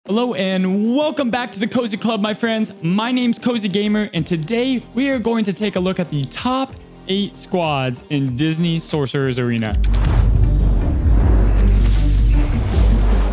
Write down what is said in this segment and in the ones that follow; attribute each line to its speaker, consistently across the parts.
Speaker 1: Hello and welcome back to the Cozy Club, my friends. My name's Cozy Gamer, and today we are going to take a look at the top 8 squads in Disney Sorcerer's Arena.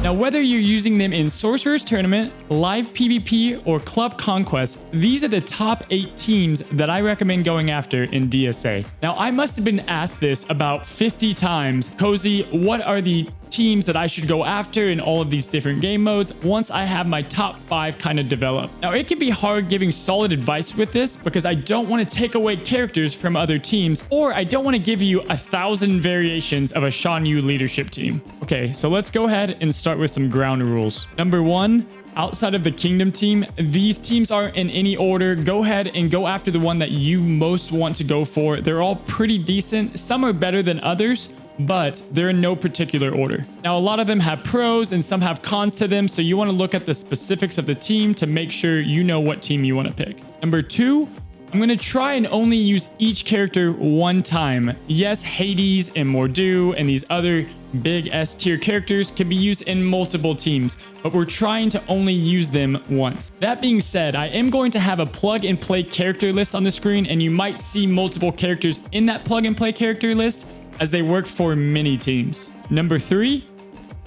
Speaker 1: Now, whether you're using them in Sorcerer's Tournament, Live PvP, or Club Conquest, these are the top 8 teams that I recommend going after in DSA. Now, I must have been asked this about 50 times. Cozy, what are the teams that I should go after in all of these different game modes once I have my top 5 kind of developed? Now, it can be hard giving solid advice with this because I don't want to take away characters from other teams, or I don't want to give you 1,000 variations of a Shan Yu leadership team. Okay, so let's go ahead and start with some ground rules. Number 1, outside of the Kingdom team, these teams aren't in any order. Go ahead and go after the one that you most want to go for. They're all pretty decent. Some are better than others, but they're in no particular order. Now, a lot of them have pros and some have cons to them, so you want to look at the specifics of the team to make sure you know what team you want to pick. Number 2, I'm going to try and only use each character one time. Yes, Hades and Mordu and these other big S tier characters can be used in multiple teams, but we're trying to only use them once. That being said, I am going to have a plug and play character list on the screen, and you might see multiple characters in that plug and play character list as they work for many teams. Number 3,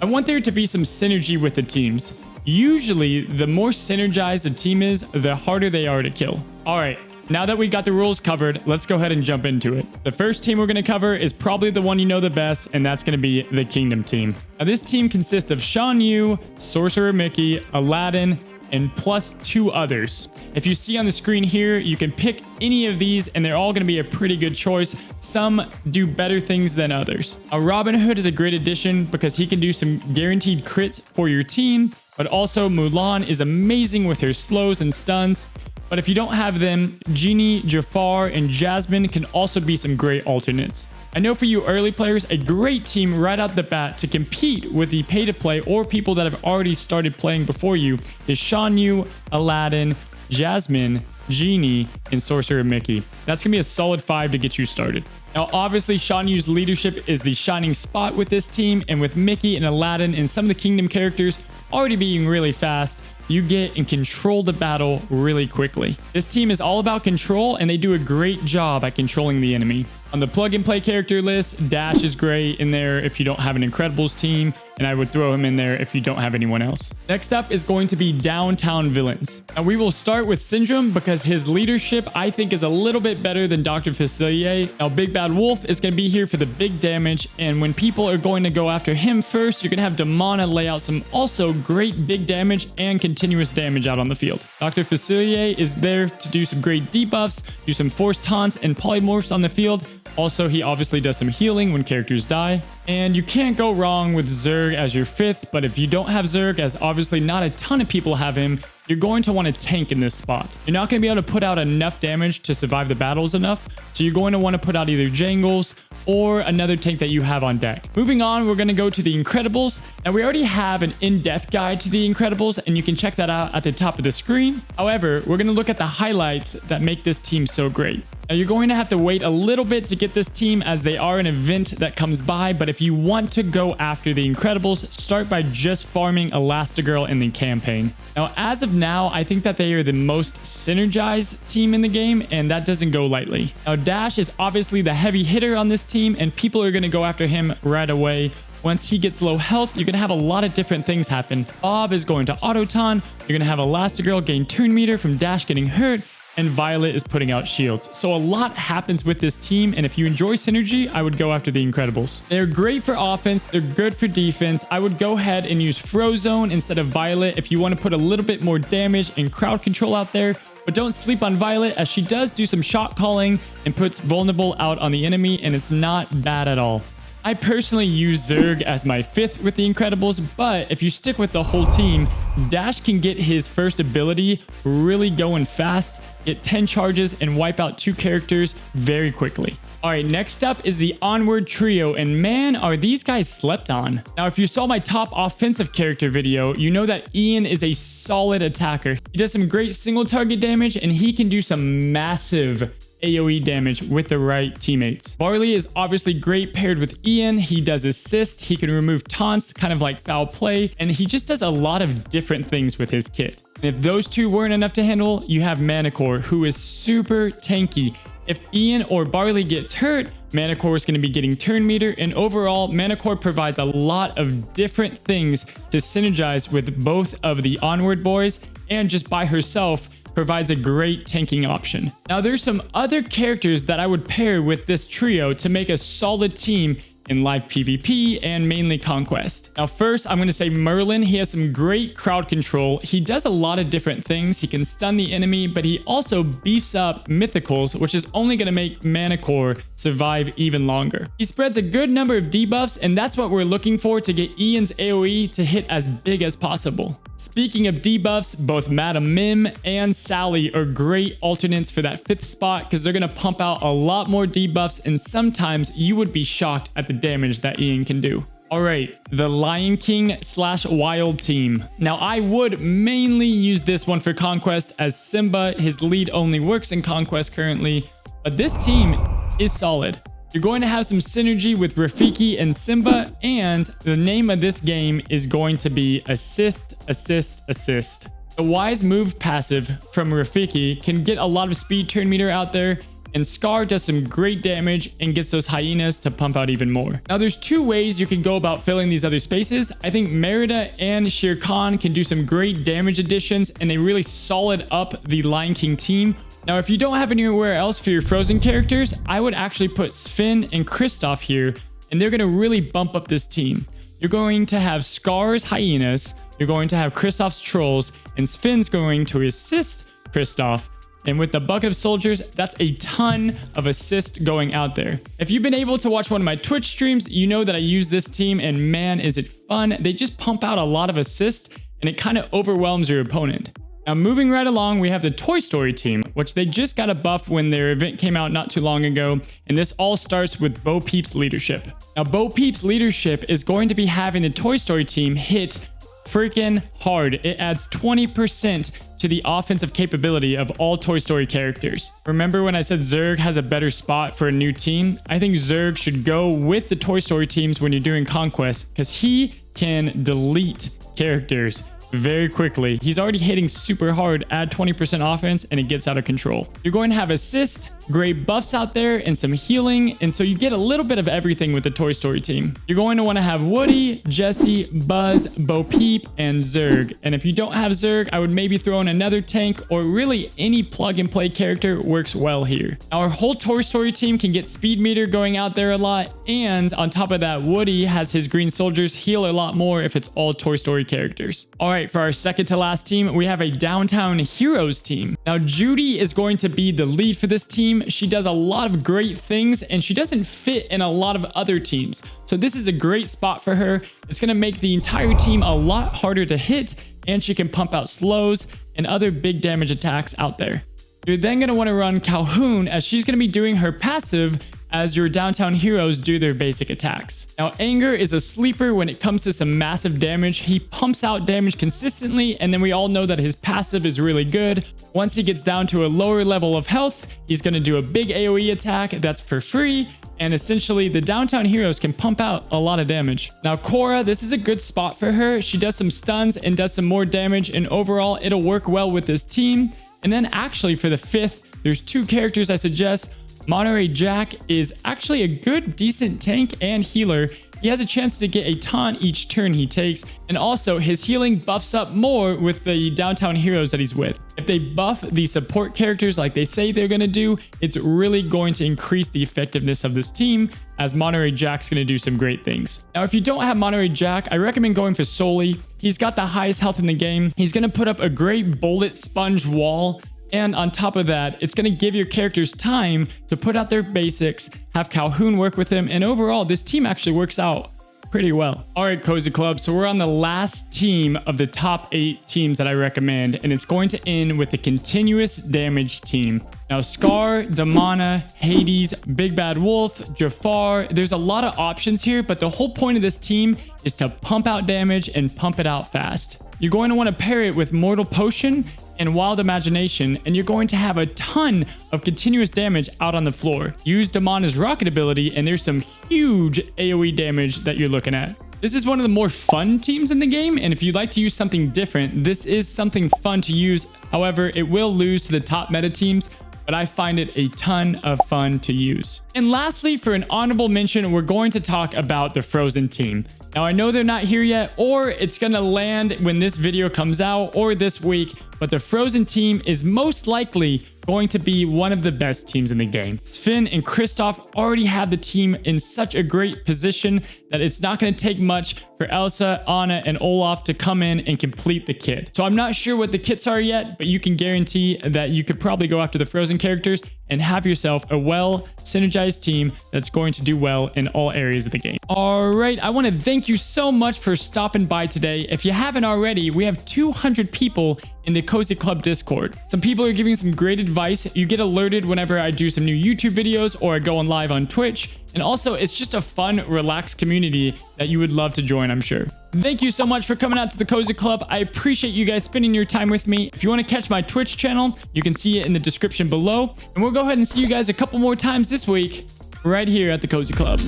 Speaker 1: I want there to be some synergy with the teams. Usually, the more synergized a team is, the harder they are to kill. All right. Now that we got the rules covered, let's go ahead and jump into it. The first team we're going to cover is probably the one you know the best, and that's going to be the Kingdom team. Now, this team consists of Shan Yu, Sorcerer Mickey, Aladdin, and plus 2 others. If you see on the screen here, you can pick any of these, and they're all going to be a pretty good choice. Some do better things than others. Robin Hood is a great addition because he can do some guaranteed crits for your team, but also Mulan is amazing with her slows and stuns. But if you don't have them, Genie, Jafar, and Jasmine can also be some great alternates. I know for you early players, a great team right out the bat to compete with the pay-to-play or people that have already started playing before you is Shan Yu, Aladdin, Jasmine, Genie, and Sorcerer Mickey. That's going to be a solid 5 to get you started. Now, obviously, Shan Yu's leadership is the shining spot with this team, and with Mickey and Aladdin and some of the Kingdom characters already being really fast, you get and control the battle really quickly. This team is all about control, and they do a great job at controlling the enemy. On the plug and play character list, Dash is great in there if you don't have an Incredibles team, and I would throw him in there if you don't have anyone else. Next up is going to be Downtown Villains. Now, we will start with Syndrome because his leadership I think is a little bit better than Dr. Facilier. Now, Big Bad Wolf is going to be here for the big damage, and when people are going to go after him first, you're going to have Damana lay out some also great big damage and continuous damage out on the field. Dr. Facilier is there to do some great debuffs, do some forced taunts and polymorphs on the field. Also, he obviously does some healing when characters die. And you can't go wrong with Zerg as your 5th, but if you don't have Zerg, as obviously not a ton of people have him, you're going to want to tank in this spot. You're not going to be able to put out enough damage to survive the battles enough, so you're going to want to put out either Jangles or another tank that you have on deck. Moving on, we're going to go to the Incredibles. Now, we already have an in-depth guide to the Incredibles, and you can check that out at the top of the screen. However, we're going to look at the highlights that make this team so great. Now, you're going to have to wait a little bit to get this team as they are an event that comes by, but if you want to go after the Incredibles, start by just farming Elastigirl in the campaign. Now, as of now, I think that they are the most synergized team in the game, and that doesn't go lightly. Now, Dash is obviously the heavy hitter on this team, and people are going to go after him right away. Once he gets low health, you're going to have a lot of different things happen. Bob is going to Autoton, you're going to have Elastigirl gain turn meter from Dash getting hurt, and Violet is putting out shields. So a lot happens with this team, and if you enjoy synergy, I would go after the Incredibles. They're great for offense, they're good for defense. I would go ahead and use Frozone instead of Violet if you want to put a little bit more damage and crowd control out there. But don't sleep on Violet, as she does do some shot calling and puts vulnerable out on the enemy, and it's not bad at all. I personally use Zerg as my 5th with the Incredibles, but if you stick with the whole team, Dash can get his first ability really going fast, get 10 charges, and wipe out 2 characters very quickly. All right, next up is the Onward trio, and man, are these guys slept on. Now, if you saw my top offensive character video, you know that Ian is a solid attacker. He does some great single target damage, and he can do some massive AoE damage with the right teammates. Barley is obviously great paired with Ian. He does assist, he can remove taunts, kind of like foul play, and he just does a lot of different things with his kit. And if those two weren't enough to handle, you have Manicore, who is super tanky. If Ian or Barley gets hurt, Manicore is going to be getting turn meter, and overall, Manicore provides a lot of different things to synergize with both of the Onward boys, and just by herself provides a great tanking option. Now, there's some other characters that I would pair with this trio to make a solid team in live PvP and mainly Conquest. Now, first, I'm going to say Merlin. He has some great crowd control. He does a lot of different things. He can stun the enemy, but he also beefs up mythicals, which is only going to make Manicore survive even longer. He spreads a good number of debuffs, and that's what we're looking for to get Ian's AoE to hit as big as possible. Speaking of debuffs, both Madam Mim and Sally are great alternates for that 5th spot because they're going to pump out a lot more debuffs, and sometimes you would be shocked at the damage that Ian can do. All right, the Lion King / Wild team. Now, I would mainly use this one for Conquest as Simba. His lead only works in Conquest currently, but this team is solid. You're going to have some synergy with Rafiki and Simba, and the name of this game is going to be Assist, Assist, Assist. The Wise Move passive from Rafiki can get a lot of speed turn meter out there, and Scar does some great damage and gets those hyenas to pump out even more. Now, there's two ways you can go about filling these other spaces. I think Merida and Shere Khan can do some great damage additions, and they really solid up the Lion King team. Now, if you don't have anywhere else for your Frozen characters, I would actually put Sven and Kristoff here, and they're going to really bump up this team. You're going to have Scar's hyenas, you're going to have Kristoff's trolls, and Sven's going to assist Kristoff. And with the bucket of soldiers, that's a ton of assist going out there. If you've been able to watch one of my Twitch streams, you know that I use this team, and man, is it fun. They just pump out a lot of assist, and it kind of overwhelms your opponent. Now, moving right along, we have the Toy Story team, which they just got a buff when their event came out not too long ago, and this all starts with Bo Peep's leadership. Now, Bo Peep's leadership is going to be having the Toy Story team hit freaking hard. It adds 20% to the offensive capability of all Toy Story characters. Remember when I said Zurg has a better spot for a new team? I think Zurg should go with the Toy Story teams when you're doing Conquest, because he can delete characters very quickly. He's already hitting super hard, add 20% offense, and it gets out of control. You're going to have assist, great buffs out there, and some healing, and so you get a little bit of everything with the Toy Story team. You're going to want to have Woody, Jesse, Buzz, Bo Peep, and Zurg. And if you don't have Zurg, I would maybe throw in another tank, or really any plug-and-play character works well here. Our whole Toy Story team can get speed meter going out there a lot, and on top of that, Woody has his green soldiers heal a lot more if it's all Toy Story characters. All right, for our second to last team, we have a Downtown Heroes team. Now, Judy is going to be the lead for this team. She does a lot of great things, and she doesn't fit in a lot of other teams. So this is a great spot for her. It's going to make the entire team a lot harder to hit, and she can pump out slows and other big damage attacks out there. You're then going to want to run Calhoun, as she's going to be doing her passive as your Downtown Heroes do their basic attacks. Now, Anger is a sleeper when it comes to some massive damage. He pumps out damage consistently, and then we all know that his passive is really good. Once he gets down to a lower level of health, he's going to do a big AoE attack that's for free, and essentially the Downtown Heroes can pump out a lot of damage. Now, Korra, this is a good spot for her. She does some stuns and does some more damage, and overall it'll work well with this team. And then actually for the 5th, there's two characters I suggest. Monterey Jack is actually a good, decent tank and healer. He has a chance to get a taunt each turn he takes, and also his healing buffs up more with the Downtown Heroes that he's with. If they buff the support characters like they say they're going to do, it's really going to increase the effectiveness of this team, as Monterey Jack's going to do some great things. Now, if you don't have Monterey Jack, I recommend going for Soli. He's got the highest health in the game. He's going to put up a great bullet sponge wall. And on top of that, it's going to give your characters time to put out their basics, have Calhoun work with them, and overall, this team actually works out pretty well. All right, Cozy Club, so we're on the last team of the top 8 teams that I recommend, and it's going to end with the continuous damage team. Now, Scar, Damana, Hades, Big Bad Wolf, Jafar, there's a lot of options here, but the whole point of this team is to pump out damage and pump it out fast. You're going to want to pair it with Mortal Potion and wild imagination, and you're going to have a ton of continuous damage out on the floor. Use Damana's rocket ability, and there's some huge AoE damage that you're looking at. This is one of the more fun teams in the game, and if you'd like to use something different, this is something fun to use. However, it will lose to the top meta teams, but I find it a ton of fun to use. And lastly, for an honorable mention, we're going to talk about the Frozen team. Now, I know they're not here yet, or it's gonna land when this video comes out or this week, but the Frozen team is most likely going to be one of the best teams in the game. Sven and Kristoff already have the team in such a great position that it's not going to take much for Elsa, Anna, and Olaf to come in and complete the kit. So I'm not sure what the kits are yet, but you can guarantee that you could probably go after the Frozen characters and have yourself a well synergized team that's going to do well in all areas of the game. All right, I want to thank you so much for stopping by today. If you haven't already, we have 200 people in the Cozy Club Discord. Some people are giving some great advice. You get alerted whenever I do some new YouTube videos or I go on live on Twitch. And also, it's just a fun, relaxed community that you would love to join, I'm sure. Thank you so much for coming out to the Cozy Club. I appreciate you guys spending your time with me. If you want to catch my Twitch channel, you can see it in the description below. And we'll go ahead and see you guys a couple more times this week, right here at the Cozy Club.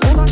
Speaker 2: Oh my